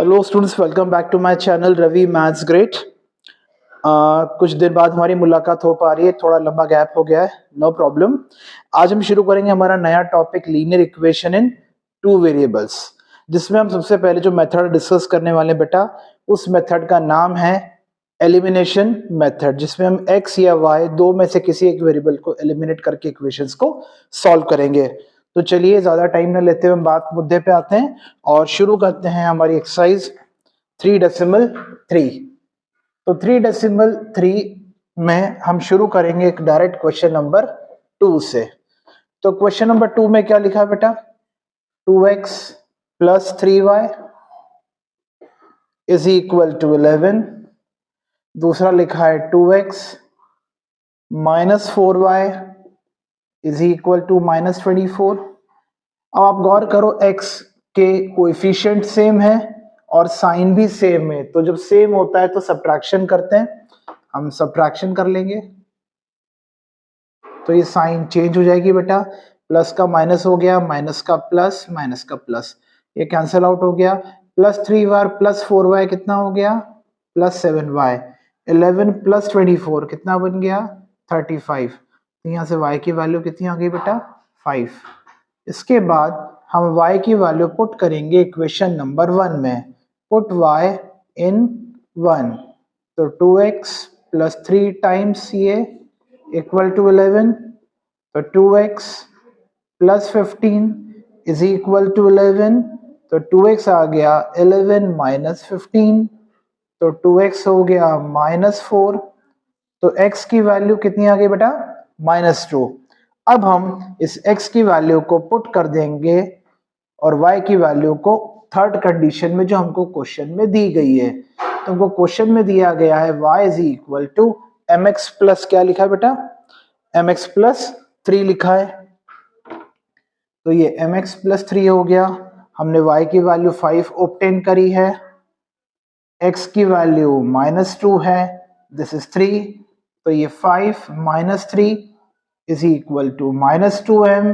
Hello students, welcome back to my channel Ravi maths great. कुछ देर बाद हमारी मुलाकात हो पा रही है, थोड़ा लंबा गैप हो गया है, नो प्रॉब्लम। आज हम शुरू करेंगे हमारा नया topic linear equation in two variables, जिसमें हम सबसे पहले जो मेथड डिस्कस करने वाले बेटा, उस मेथड का नाम है एलिमिनेशन मेथड, जिसमें हम x या y दो में से किसी एक वेरिएबल को एलिमिनेट करके इक्वेशंस को सॉल्व करेंगे। तो चलिए ज्यादा टाइम न लेते हुए हम बात मुद्दे पे आते हैं और शुरू करते हैं हमारी एक्सरसाइज 3.3। तो 3.3 में हम शुरू करेंगे एक डायरेक्ट क्वेश्चन नंबर 2 से। तो क्वेश्चन नंबर 2 में क्या लिखा बेटा, 2x plus 3y is equal to 11। दूसरा लिखा है 2x minus 4y is equal to minus 24। अब आप गौर करो, x के कोएफिशिएंट सेम है और साइन भी सेम है, तो जब सेम होता है तो सब्ट्रैक्शन करते हैं, हम सब्ट्रैक्शन कर लेंगे तो ये साइन चेंज हो जाएगी बेटा, प्लस का माइनस हो गया, माइनस का प्लस, माइनस का प्लस, ये कैंसिल आउट हो गया। प्लस 3y प्लस 4y कितना हो गया, प्लस 7y। 11 प्लस 24 कितना बन गया, 35। तो यहाँ से y की वैल्यू कितनी आ गई बेटा, 5। इसके बाद हम y की वैल्यू पुट करेंगे इक्वेशन नंबर 1 में, पुट y इन 1। तो 2x प्लस 3 टाइम्स ये इक्वल टू 11, तो 2x plus 15 is equal to 11। तो 2x आ गया 11 माइनस 15, तो 2x हो गया माइनस 4। तो x की वैल्यू कितनी आ गई बेटा, माइनस 2। अब हम इस x की वैल्यू को पुट कर देंगे और y की वैल्यू को थर्ड कंडीशन में जो हमको क्वेश्चन में दी गई है। तो हमको क्वेश्चन में दिया गया है y is equal to mx plus क्या लिखा है बेटा, mx प्लस 3 लिखा है। तो ये mx प्लस 3 हो गया। हमने y की वैल्यू 5 ऑब्टेन करी है, x की वैल्यू माइनस 2 है, दिस इज 3। तो ये 5 minus 3 is equal to minus 2m,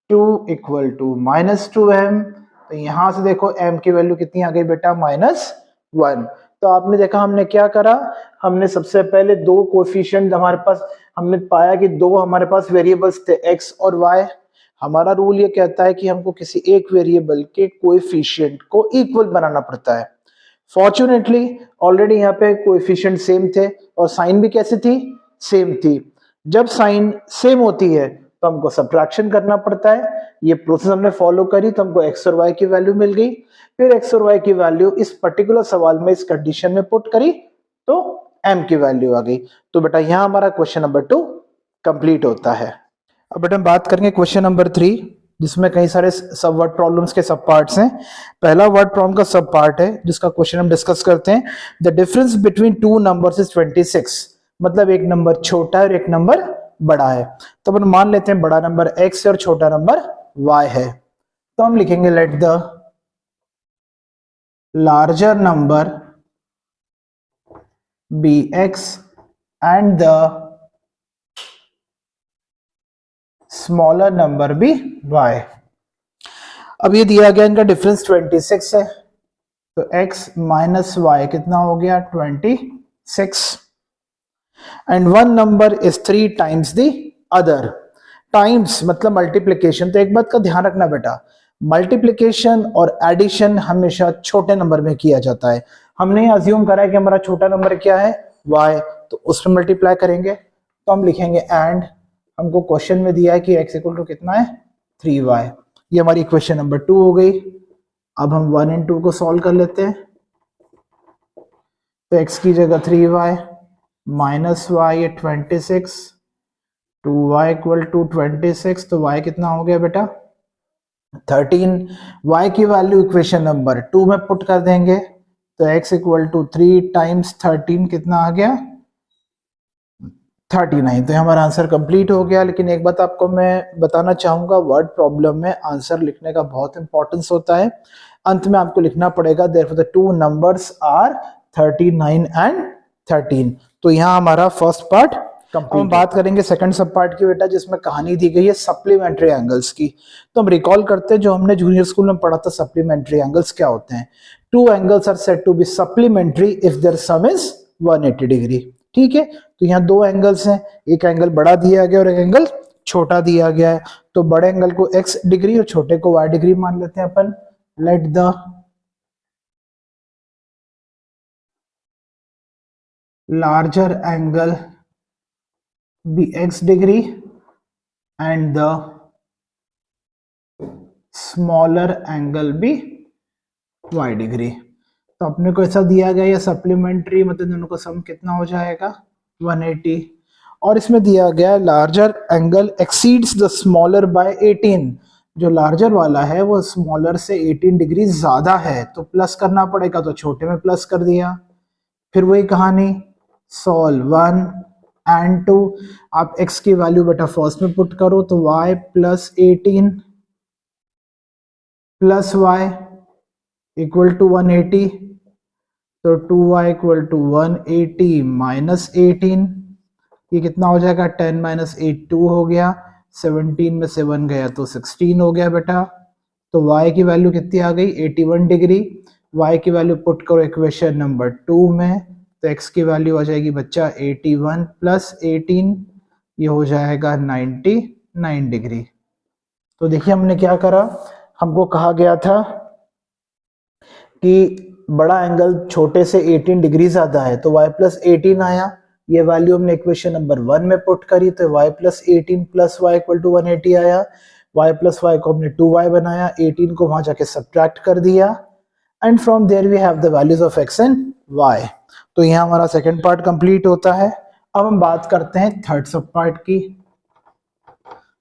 2 equal to minus 2m। तो यहां से देखो m की वैल्यू कितनी आ गई बेटा, माइनस 1। तो आपने देखा हमने क्या करा, हमने सबसे पहले दो कोएफिशिएंट हमारे पास, हमने पाया कि दो हमारे पास वेरिएबल्स थे x और y। हमारा रूल ये कहता है कि हमको किसी एक वेरिएबल के कोएफिशिएंट को इक्वल बनाना पड़ता है। फॉर्चुनेटली ऑलरेडी यहाँ पे कोएफिशिएंट सेम थे और साइन भी कैसी थी, सेम थी। जब साइन सेम होती है तो हमको सब्ट्रैक्शन करना पड़ता है। ये प्रोसेस हमने फॉलो करी तो हमको x और y की वैल्यू मिल गई। फिर x और y की वैल्यू इस पर्टिकुलर सवाल में इस कंडीशन में पुट करी तो m की वैल्यू आ गई। तो बेटा यहाँ हमारा क्वेश्चन नंबर 2 कंप्लीट होता है। अब बेटा हम बात करेंगे क्वेश्चन नंबर 3, जिसमें कई सारे सब वर्ड प्रॉब्लम्स के सब पार्ट्स हैं। पहला वर्ड प्रॉब्लम का सब पार्ट है जिसका क्वेश्चन हम डिस्कस करते हैं। The difference between two numbers is 26, मतलब एक नंबर छोटा है और एक नंबर बड़ा है। तो अपन मान लेते हैं बड़ा नंबर x है और छोटा नंबर y है। तो हम लिखेंगे let the larger number be x and the smaller number be y। अब ये दिया गया इनका डिफरेंस 26 है, तो x माइनस y कितना हो गया, 26। And one number is 3 times the other. Times मतलब मल्टीप्लिकेशन। तो एक बात का ध्यान रखना बेटा, मल्टीप्लिकेशन और एडिशन हमेशा छोटे नंबर में किया जाता है। हमने अज्यूम करा है कि हमारा छोटा नंबर क्या है, y, तो उसमें मल्टीप्लाई करेंगे। तो हम लिखेंगे एंड, हमको क्वेश्चन में दिया है कि x इक्वल टू कितना है, 3y। ये हमारी इक्वेशन नंबर 2 हो गई। अब हम 1 और 2 को सॉल्व कर लेते हैं। तो x की जगह 3y minus y 26, 2y equal to 26। तो y कितना हो गया बेटा, 13। y की वैल्यू इक्वेशन नंबर 2 में पुट कर देंगे, तो x इक्वल टू 3 टाइम्स 13 कितना आ गया, 39। तो हमारा आंसर कंप्लीट हो गया। लेकिन एक बात आपको मैं बताना चाहूंगा, वर्ड प्रॉब्लम में आंसर लिखने का बहुत इंपॉर्टेंस होता है। अंत में आपको लिखना पड़ेगा therefore the two numbers are 39 and 13। तो यहाँ हमारा फर्स्ट पार्ट अब हम बात करेंगे सेकंड सब पार्ट की बेटा, जिसमें कहानी दी गई है सप्लीमेंट्री एंगल्स की। तो हम रिकॉल करते हैं जो हमने जूनियर स्कूल में पढ़ा था, सप्लीमेंट्री एंगल्स क्या होते हैं। Two angles are said to be supplementary if their sum is 180 degree. ठीक है, तो यहाँ दो एंगल्स हैं, एक एंगल बड़ा दिया गया और एक एंगल छोटा दिया गया है। तो बड़े एंगल को x डिग्री और छोटे को y डिग्री मान लेते हैं अपन। Let the larger angle be x degree and the smaller angle be y degree। तो अपने को ऐसा दिया गया या सप्लीमेंट्री, मतलब दोनों का सम कितना हो जाएगा 180। और इसमें दिया गया larger angle exceeds the smaller by 18। जो लार्जर वाला है वो स्मॉलर से 18 डिग्री ज्यादा है, तो प्लस करना पड़ेगा, तो छोटे में प्लस कर दिया। फिर वही कहानी, सॉल्व 1 एंड 2। आप x की वैल्यू बेटा फर्स्ट में पुट करो, तो y plus 18 plus y equal to 180। तो 2y इक्वल टू 180 माइनस 18, ये कितना हो जाएगा 10 माइनस 8 2 हो गया, 17 में से 1 गया तो 16 हो गया बेटा। तो y की वैल्यू कितनी आ गई 81 डिग्री। y की वैल्यू पुट करो इक्वेशन नंबर 2 में, तो x की वैल्यू आ जाएगी बच्चा 81 प्लस 18, ये हो जाएगा 99 डिग्री। तो देखिए हमने क्या करा, हमको कहा गया था कि बड़ा एंगल छोटे से 18 डिग्री ज्यादा है, तो y प्लस 18 आया। ये वैल्यू हमने इक्वेशन नंबर 1 में पुट करी, तो y plus 18 plus y equal to 180 आया। y प्लस y को हमने 2y बनाया, 18 को वहां जाके सब्ट्रैक्ट कर दिया, and from there we have the values of x and y। तो यहाँ हमारा सेकंड पार्ट कंप्लीट होता है। अब हम बात करते हैं थर्ड सब पार्ट की।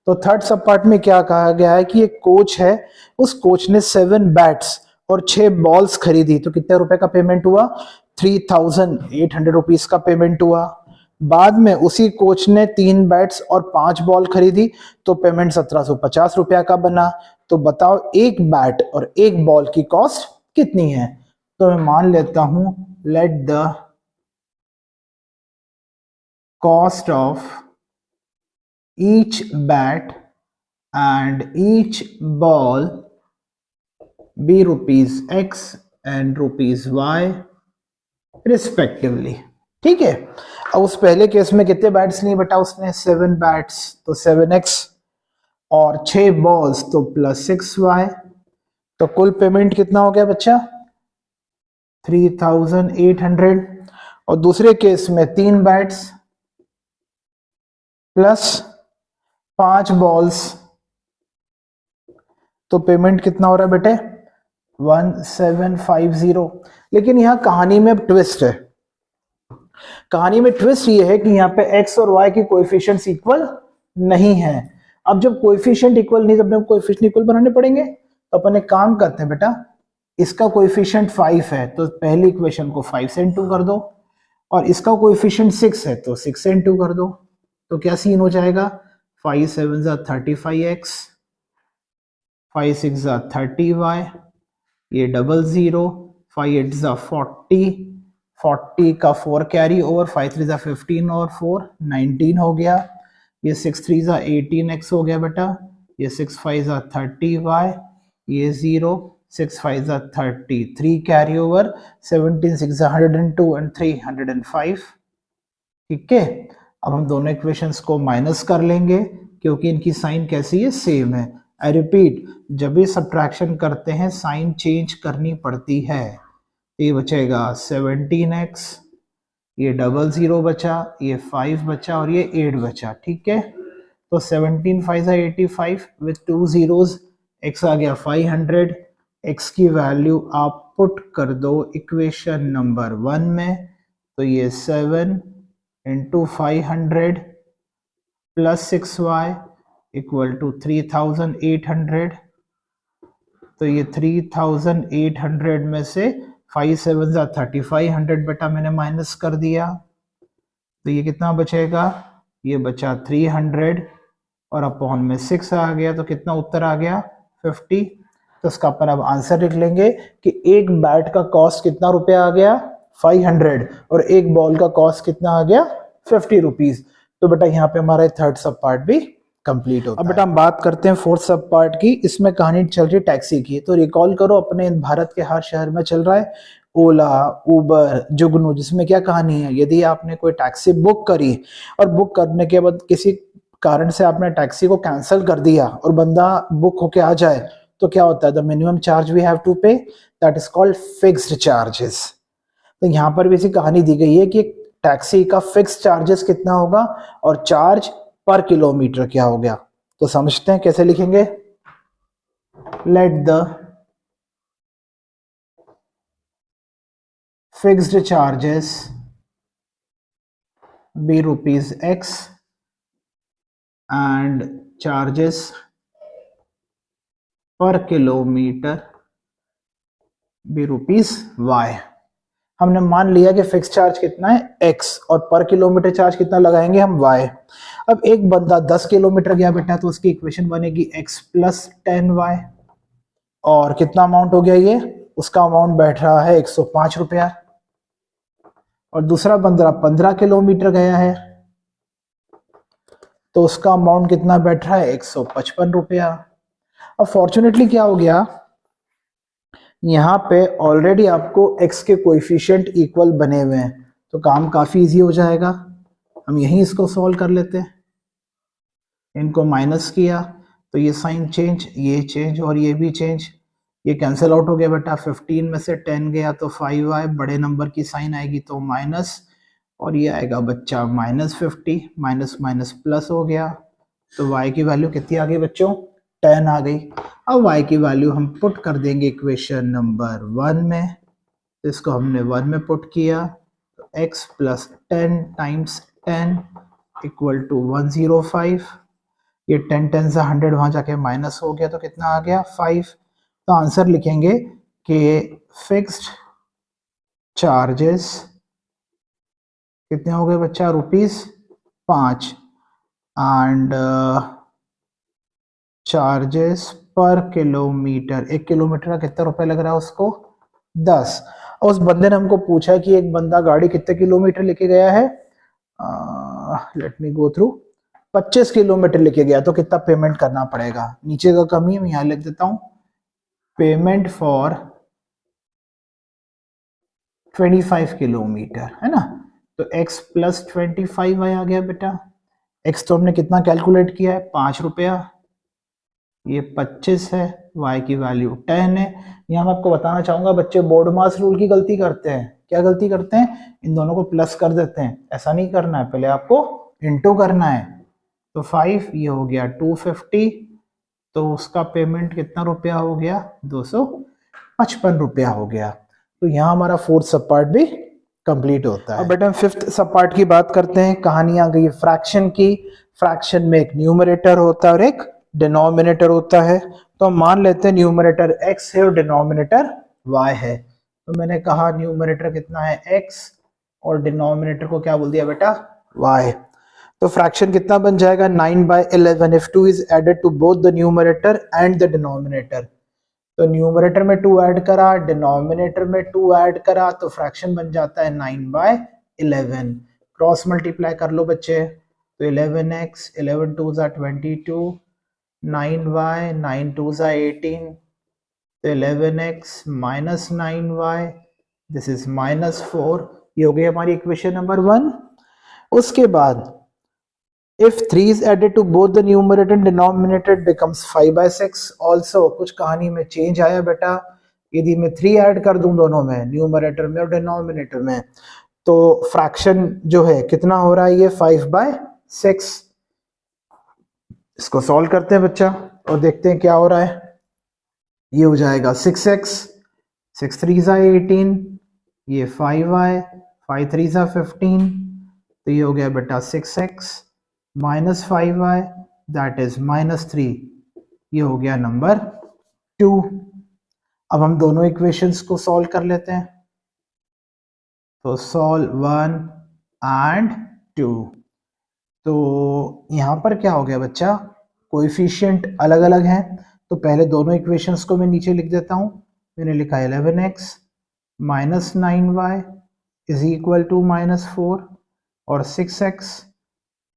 तो थर्ड सब पार्ट में क्या कहा गया है कि एक कोच है, उस कोच ने 7 बैट्स और 6 बॉल्स खरीदी, तो कितने रुपए का पेमेंट हुआ 3800 रुपीज का पेमेंट हुआ। बाद में उसी कोच ने 3 बैट्स और 5 बॉल खरीदी, तो पेमेंट 1750 रुपया का बना। तो बताओ एक बैट और एक बॉल की कॉस्ट कितनी है। तो मैं मान लेता हूं, let the cost of each bat and each ball be rupees x and rupees y respectively। ठीक है, अब उस पहले केस में कितने बैट्स लिए बेटा उसने 7 बैट्स, तो 7x और 6 बॉल्स तो प्लस 6y। तो कुल पेमेंट कितना हो गया बच्चा 3800। और दूसरे केस में 3 बैट्स प्लस 5 बॉल्स, तो पेमेंट कितना हो रहा है बेटे 1750। लेकिन यहां कहानी में ट्विस्ट है। कहानी में ट्विस्ट ये है कि यहाँ पे x और y की कोएफिशिएंट्स इक्वल नहीं है। अब जब कोएफिशिएंट इक्वल नहीं, जब कोएफिशिएंट इक्वल बनाने पड़ेंगे, तो अपन एक काम करते हैं बेटा, इसका कोएफिशिएंट 5 है तो पहली इक्वेशन को 5 से इंटू कर दो, और इसका कोएफिशिएंट 6 है तो 6 से इंटू कर दो। तो क्या सीन हो जाएगा 5 7 35x, 5 6 30y, ये 00, 5 8 40, 40 का 4 कैरी ओवर, 5 3 15 और 4 19 हो गया। ये 6 3 18x हो गया बेटा, ये 6 5 30y, ये 0, 6 5 33 कैरी ओवर, 17 6 102 एंड 305। ठीक है, अब हम दोनों इक्वेशंस को माइनस कर लेंगे क्योंकि इनकी साइन कैसी है सेम है। आई रिपीट, जब भी सब्ट्रैक्शन करते हैं साइन चेंज करनी पड़ती है। ये बचेगा 17x, ये 00 बचा, ये 5 बचा और ये 8 बचा। ठीक है, तो 17 5 85 विथ 2 zeros, x आ गया 500। x की वैल्यू आप पुट कर दो इक्वेशन नंबर 1 में, तो ये 7 into 500 plus 6y equal to 3800। तो ये 3800 में से 5 7 3500 बेटा मैंने माइनस कर दिया, तो ये कितना बचेगा, ये बचा 300 और अपॉन में 6 आ गया, तो कितना उत्तर आ गया 50। तो इसका अपन अब आंसर लिख लेंगे कि एक बैट का कॉस्ट कितना रुपया आ गया 500 और एक बॉल का कॉस्ट कितना आ गया 50 रुपीज। तो बेटा यहाँ पे हमारा थर्ड सब पार्ट भी कंप्लीट होता है। अब बेटा हम बात करते हैं फोर्थ सब पार्ट की। इसमें कहानी चल रही है टैक्सी की। तो रिकॉल करो, अपने भारत के हर शहर में चल रहा है ओला, उबर, जुगनू, जिसमें क्या कहानी है, यदि आपने कोई टैक्सी बुक करी और बुक करने के बाद किसी कारण से आपने टैक्सी को कैंसिल कर दिया और बंदा बुक होके आ जाए, तो क्या होता है, the minimum charge we have to pay, that is called fixed charges. तो यहाँ पर भी ऐसी कहानी दी गई है कि टैक्सी का फिक्स चार्जेस कितना होगा और चार्ज पर किलोमीटर क्या हो गया। तो समझते हैं कैसे लिखेंगे। Let the fixed charges be rupees x and charges per kilometre be rupees y. हमने मान लिया कि फिक्स चार्ज कितना है x और पर किलोमीटर चार्ज कितना लगाएंगे हम y। अब एक बंदा 10 किलोमीटर गया बेटा, तो उसकी इक्वेशन बनेगी x प्लस 10y। और कितना अमाउंट हो गया ये, उसका अमाउंट बैठ रहा है 105 रुपया। और दूसरा बंदा 15 किलोमीटर गया है, तो उसका अमाउंट कितना बैठ रहा है 155 रुपया। अब फॉर्चुनेटली क्या हो गया, यहाँ पे ऑलरेडी आपको x के कोएफिशिएंट इक्वल बने हुए हैं, तो काम काफी इजी हो जाएगा। हम यहीं इसको सॉल्व कर लेते हैं। इनको माइनस किया तो ये साइन चेंज, ये चेंज और ये भी चेंज, ये कैंसिल आउट हो गया बेटा। 15 में से 10 गया तो 5 आए, बड़े नंबर की साइन आएगी तो माइनस, और ये आएगा बच्चा -50, माइनस माइनस प्लस हो गया। तो y की वैल्यू कितनी आ गई बच्चों, 10 आ गई। अब y की वैल्यू हम पुट कर देंगे इक्वेशन नंबर 1 में। तो इसको हमने 1 में पुट किया, तो x plus 10 times 10 equal to 105। ये 10 10 से 100 वहां जाके माइनस हो गया, तो कितना आ गया 5। तो आंसर लिखेंगे कि फिक्स्ड चार्जेस कितने हो गए बच्चा, ₹5 and charges per kilometre, 1 kilometre का कितना रुपए लग रहा है उसको, 10। और उस बंदे ने हमको पूछा कि एक बंदा गाड़ी कितने किलोमीटर लेके गया है, let me go through, 25 kilometre लेके गया, तो कितना पेमेंट करना पड़ेगा। नीचे का कमी मैं यहाँ लिख देता हूँ, पेमेंट फॉर 25 किलोमीटर, है ना। तो x प्लस 25 आ गया बेटा। x तो हमने कितना कैलकुलेट किया है, 5 रुपया, ये 25 है, y की वैल्यू 10 है। यहाँ मैं आपको बताना चाहूंगा बच्चे बोर्ड मास रूल की गलती करते हैं। क्या गलती करते हैं, इन दोनों को प्लस कर देते हैं। ऐसा नहीं करना है, पहले आपको इंटू करना है। तो 5 ये हो गया 250, तो उसका पेमेंट कितना रुपया हो गया, 255 रुपया हो गया। तो यहाँ हमारा फोर्थ सब पार्ट भी कंप्लीट होता है। अब बेटा फिफ्थ सब पार्ट की बात करते हैं। कहानी आ गई फ्रैक्शन की। फ्रैक्शन में एक न्यूमरेटर होता है और एक डिनोमिनेटर होता है। तो हम मान लेते हैं न्यूमरेटर x है और डिनोमिनेटर y है। तो मैंने कहा न्यूमरेटर कितना है x और डिनोमिनेटर को क्या बोल दिया बेटा, y। तो फ्रैक्शन कितना बन जाएगा, 9/11 if 2 is added to both the numerator and the denominator। तो न्यूमरेटर में 2 ऐड करा, डिनोमिनेटर में 2 ऐड करा, तो फ्रैक्शन बन जाता है 9/11। क्रॉस मल्टीप्लाई कर लो बच्चे, तो 11x, 11 2 ज़ा 22, 9y, 9 2 ज़ा 18, तो 11x minus 9y, this is -4। ये हो गई हमारी इक्वेशन नंबर 1। उसके बाद if 3 is added to both the numerator and denominator it becomes 5/6 also। कुछ कहानी में चेंज आया बेटा। यदि मैं 3 ऐड कर दूं दोनों में, न्यूमरेटर में और डिनोमिनेटर में, तो फ्रैक्शन जो है कितना हो रहा है, ये 5/6। इसको सॉल्व करते हैं बच्चा और देखते हैं क्या हो रहा है। ये हो जाएगा 6x, 6 3 ज़ा 18, ये 5y, 5 3 ज़ा 15, तो ये हो गया बेटा 6x minus 5y, that is -3। ये हो गया नंबर 2। अब हम दोनों इक्वेशंस को सॉल्व कर लेते हैं। तो सॉल्व 1 एंड 2। तो यहाँ पर क्या हो गया बच्चा, कोएफिशिएंट अलग अलग हैं, तो पहले दोनों इक्वेशंस को मैं नीचे लिख देता हूँ। मैंने लिखा 11x minus 9y is equal to -4 और 6x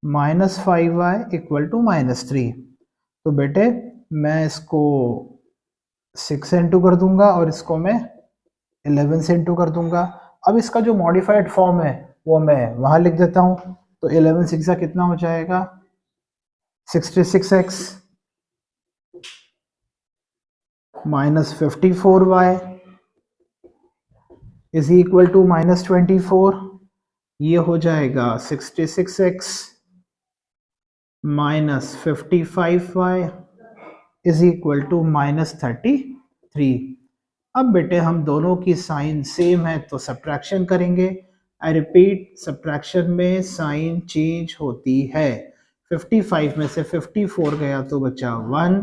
-5y इक्वल टू -3। तो बेटे मैं इसको 6 से इंटू कर दूंगा और इसको मैं 11 से इंटू कर दूंगा। अब इसका जो मॉडिफाइड फॉर्म है वो मैं वहां लिख देता हूं। तो 11 6 कितना हो जाएगा 66x -54y is equal to -24। ये हो जाएगा 66x -55y is equal to -33। अब बेटे हम दोनों की साइन सेम है तो सब्ट्रैक्शन करेंगे। आई रिपीट, सब्ट्रैक्शन में साइन चेंज होती है। 55 में से 54 गया तो बचा 1,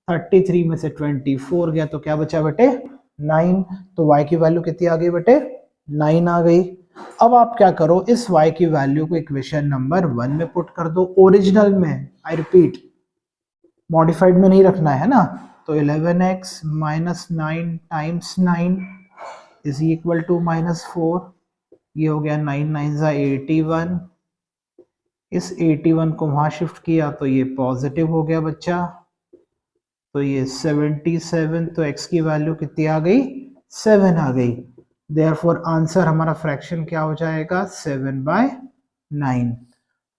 33 में से 24 गया तो क्या बचा बेटे 9। तो y की वैल्यू कितनी आ गई बेटे 9 आ गई। अब आप क्या करो, इस y की वैल्यू को इक्वेशन नंबर 1 में पुट कर दो, ओरिजिनल में। आई रिपीट, मॉडिफाइड में नहीं रखना है ना। तो 11x minus 9 times 9 is equal to -4। ये हो गया 9 9 81। इस 81 को वहां शिफ्ट किया तो ये पॉजिटिव हो गया बच्चा। तो ये 77। तो x की वैल्यू कितनी आ गई 7 आ गई। देयरफॉर आंसर हमारा फ्रैक्शन क्या हो जाएगा 7/9।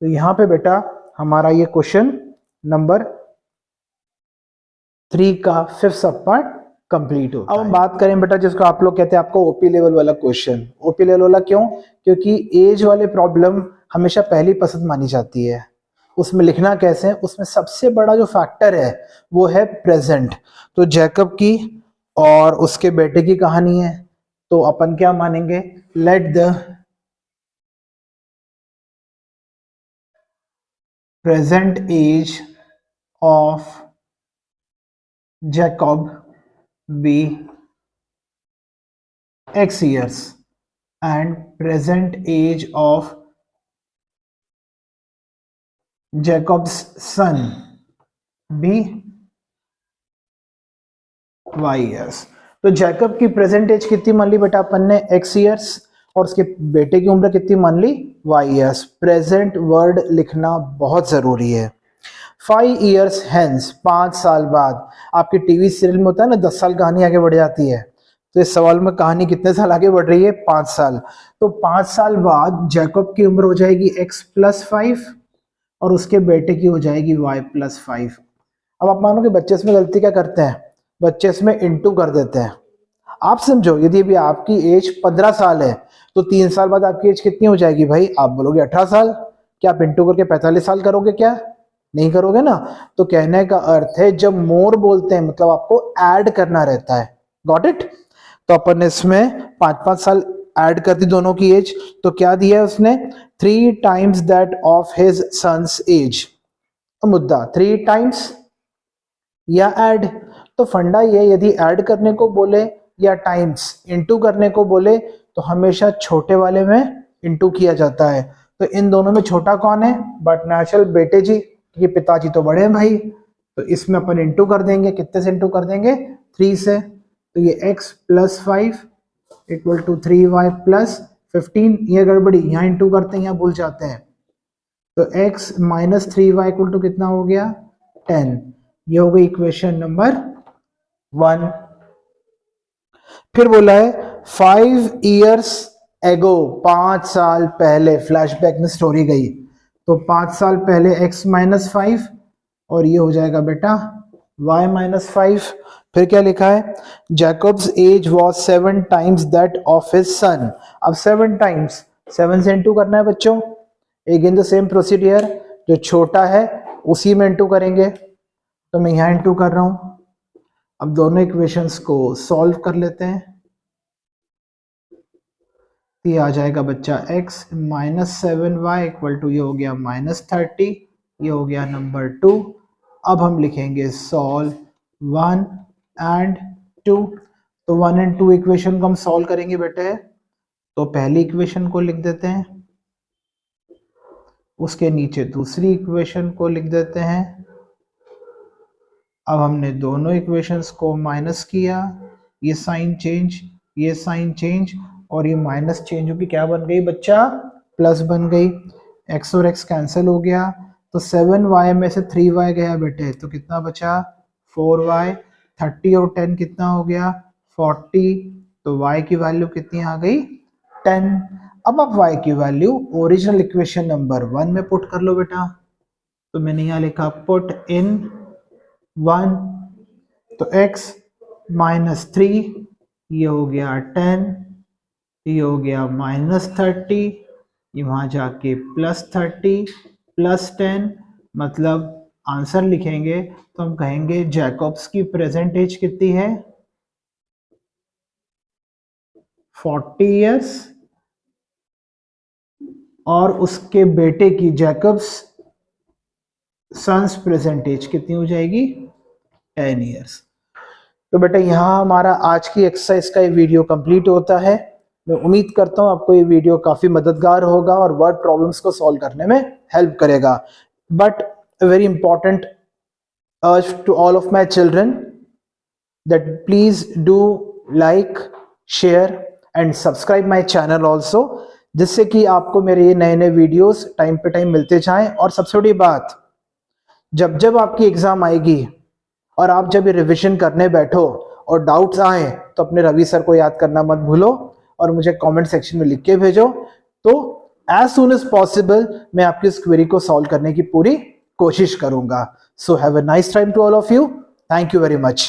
तो यहाँ पे बेटा हमारा ये क्वेश्चन नंबर 3 का 5th सब पार्ट कंप्लीट होता है। अब हम बात करें बेटा जिसको आप लोग कहते हैं आपको ओपी लेवल वाला क्वेश्चन। ओपी लेवल वाला क्यों? क्योंकि एज वाले प्रॉब्लम हमेशा पहली पसंद मानी जाती है। उसमें लिखना कैसे है, उसमें सबसे बड़ा जो फैक्टर है वो है प्रेजेंट। तो जैकब की और उसके बेटे की कहानी है, तो अपन क्या मानेंगे, let the present age of Jacob be X years and present age of Jacob's son be Y years। तो जैकब की प्रेजेंट एज कितनी मान ली बेटा अपन ने X years और उसके बेटे की उम्र कितनी मान ली Y years। प्रेजेंट वर्ड लिखना बहुत जरूरी है। 5 years hence 5 साल बाद। आपके टीवी सीरियल में होता है ना 10 साल कहानी आगे बढ़ जाती है, तो इस सवाल में कहानी कितने साल आगे बढ़ रही है 5 साल। तो 5 साल बाद जैकब की उम्र हो जाएगी x + 5 और उसके बेटे की हो जाएगी y + 5। अब आप मानो कि बच्चे इसमें गलती क्या करते हैं, बच्चे इसमें इंटू कर देते हैं। आप समझो यदि अभी आपकी एज 15 साल है तो 3 साल बाद आपकी एज कितनी हो जाएगी भाई, आप बोलोगे 18 साल। क्या आप इंटू करके 45 साल करोगे? क्या नहीं करोगे ना। तो कहने का अर्थ है जब मोर बोलते हैं मतलब आपको ऐड करना रहता है। Got it? तो अपन ने इसमें 5-5 साल ऐड कर दी दोनों की एज। तो क्या दिया है उसने 3 times that of his son's age. मुद्दा 3 times या ऐड। तो फंडा ये, यदि ऐड करने को बोले या टाइम्स इंटू करने को बोले तो हमेशा छोटे वाले में इंटू किया जाता है। तो इन दोनों में छोटा कौन है? बट नेचुरल बेटे जी, ये पिताजी तो बड़े हैं भाई। तो इसमें अपन इंटू कर देंगे, कितने से इंटू कर देंगे 3 से। तो ये x + 5 इक्वल टू 3y + 15। ये गड़बड़ी, यहाँ इंटू करते हैं यहाँ भूल जाते हैं। तो x - 3y इक्वल टू कितना हो गया 10। ये हो गई इक्वेशन नंबर 1। फिर बोला है 5 years ago 5 साल पहले, फ्लैशबैक में स्टोरी गई। तो 5 साल पहले x - 5 और ये हो जाएगा बेटा y - 5। फिर क्या लिखा है, Jacob's age was 7 times that of his son. अब 7 times 7 से इंटू करना है बच्चों। अगेन द सेम प्रोसीडियर, जो छोटा है उसी में इंटू करेंगे। तो मैं यहाँ इंटू कर रहा हूं। अब दोनों इक्वेशंस को सॉल्व कर लेते हैं। ये आ जाएगा बच्चा x - 7y इक्वल टू ये हो गया -30। ये हो गया नंबर 2। अब हम लिखेंगे सॉल्व 1 and 2। तो 1 and 2 इक्वेशन को हम सॉल्व करेंगे बेटे। तो पहली इक्वेशन को लिख देते हैं, उसके नीचे दूसरी इक्वेशन को लिख देते हैं। अब हमने दोनों इक्वेशंस को माइनस किया, ये साइन चेंज, ये साइन चेंज और ये माइनस चेंज होगी क्या बन गई बच्चा प्लस बन गई। x और x कैंसिल हो गया, तो 7y में से 3y गया बेटे, तो कितना बचा 4y। 30 और 10 कितना हो गया 40, तो y की वैल्यू कितनी आ गई 10। अब आप y की वैल्यू ओरिजिनल इक्वेशन नंबर 1 में पुट कर लो बेटा, तो मैंने यहाँ लिखा पुट इन 1, तो x -3, ये हो गया 10, ये हो गया -30, ये वहां जाके +30 +10, मतलब आंसर लिखेंगे तो हम कहेंगे जैकब्स की प्रेजेंट एज कितनी है 40 इयर्स, और उसके बेटे की जैकब्स सन्स प्रेजेंट एज कितनी हो जाएगी 10 इयर्स। तो बेटा यहाँ हमारा आज की एक्सरसाइज का ये वीडियो कंप्लीट होता है। मैं उम्मीद करता हूँ आपको ये वीडियो काफी मददगार होगा और वर्ड प्रॉब्लम्स को सॉल्व करने में हेल्प करेगा। But very important urge to all of my children that please do like, share and subscribe my channel also, जिससे कि आपको मेरे ये नए नए वीडियोस टाइम पे टाइम मिलते जाएं। और सबसे बड़ी बात, जब जब आपकी एग्जाम आएगी और आप जब ये रिविजन करने बैठो और डाउट्स आए, तो अपने रवि सर को याद करना मत भूलो और मुझे कमेंट सेक्शन में लिख के भेजो, तो एज सुन एज पॉसिबल मैं आपकी इस क्वेरी को सॉल्व करने की पूरी कोशिश करूंगा। So have a nice time to all of you. Thank you very much.